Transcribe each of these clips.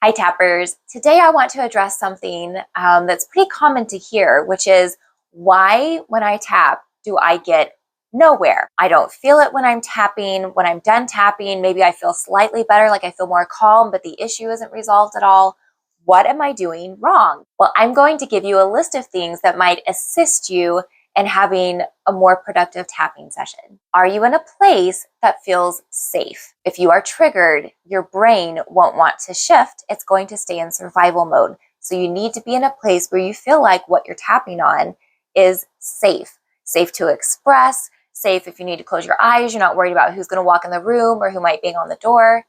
Hi tappers. Today I want to address something that's pretty common to hear, which is why when I tap do I get nowhere? I don't feel it when I'm tapping. When I'm done tapping, maybe I feel slightly better, like I feel more calm, but the issue isn't resolved at all. What am I doing wrong? Well, I'm going to give you a list of things that might assist you in having a more productive tapping session. Are you in a place that feels safe? If you are triggered, your brain won't want to shift. It's going to stay in survival mode. So you need to be in a place where you feel like what you're tapping on is safe. Safe to express, safe if you need to close your eyes, you're not worried about who's going to walk in the room or who might bang on the door.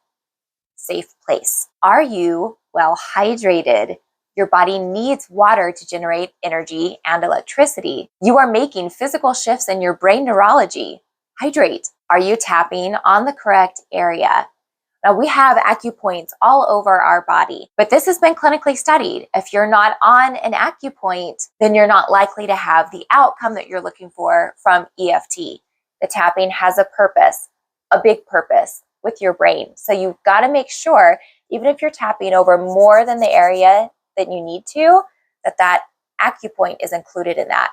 Safe place. Are you well hydrated? Your body needs water to generate energy and electricity. You are making physical shifts in your brain neurology. Hydrate. Are you tapping on the correct area? Now, we have acupoints all over our body, but this has been clinically studied. If you're not on an acupoint, then you're not likely to have the outcome that you're looking for from EFT. The tapping has a purpose, a big purpose with your brain. So you've got to make sure, even if you're tapping over more than the area that you need to, that acupoint is included in that.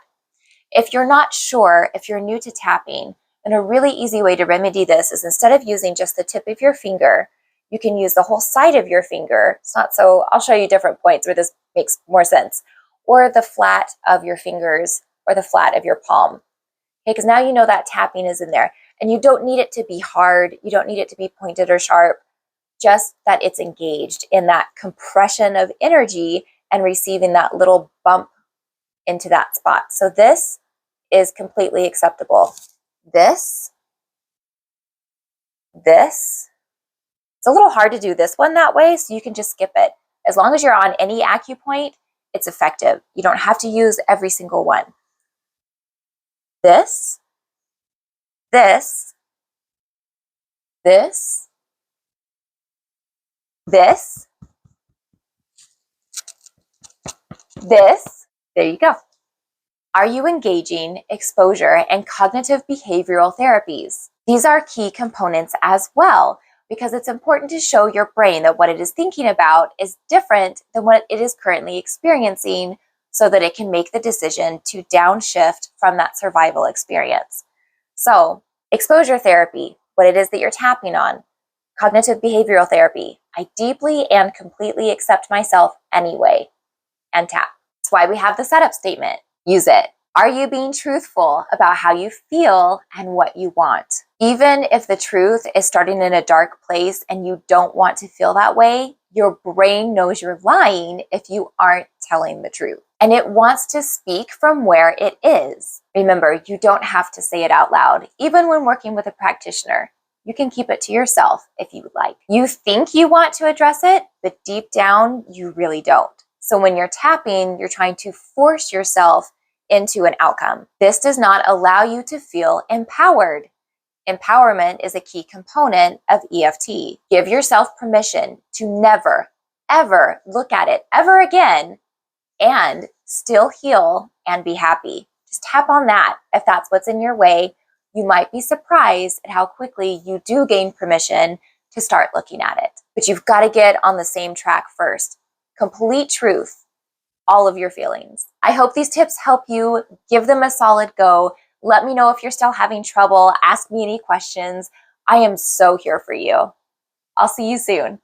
If you're not sure, if you're new to tapping, then a really easy way to remedy this is instead of using just the tip of your finger, you can use the whole side of your finger. It's not so, I'll show you different points where this makes more sense, or the flat of your fingers or the flat of your palm. Okay, because now you know that tapping is in there. And you don't need it to be hard. You don't need it to be pointed or sharp. Just that it's engaged in that compression of energy and receiving that little bump into that spot. So this is completely acceptable. This. It's a little hard to do this one that way, so you can just skip it. As long as you're on any acupoint, it's effective. You don't have to use every single one. This. This. There you go. Are you engaging exposure and cognitive behavioral therapies? These are key components as well, because it's important to show your brain that what it is thinking about is different than what it is currently experiencing, so that it can make the decision to downshift from that survival experience. So, exposure therapy, what it is that you're tapping on. Cognitive behavioral therapy, I deeply and completely accept myself anyway, and tap. That's why we have the setup statement. Use it. Are you being truthful about how you feel and what you want? Even if the truth is starting in a dark place and you don't want to feel that way, your brain knows you're lying if you aren't telling the truth. And it wants to speak from where it is. Remember, you don't have to say it out loud. Even when working with a practitioner, you can keep it to yourself if you would like. You think you want to address it, but deep down, you really don't. So when you're tapping, you're trying to force yourself into an outcome. This does not allow you to feel empowered. Empowerment is a key component of EFT. Give yourself permission to never, ever look at it ever again and still heal and be happy. Just tap on that if that's what's in your way. You might be surprised at how quickly you do gain permission to start looking at it. But you've got to get on the same track first. Complete truth, all of your feelings. I hope these tips help you. Give them a solid go. Let me know if you're still having trouble. Ask me any questions. I am so here for you. I'll see you soon.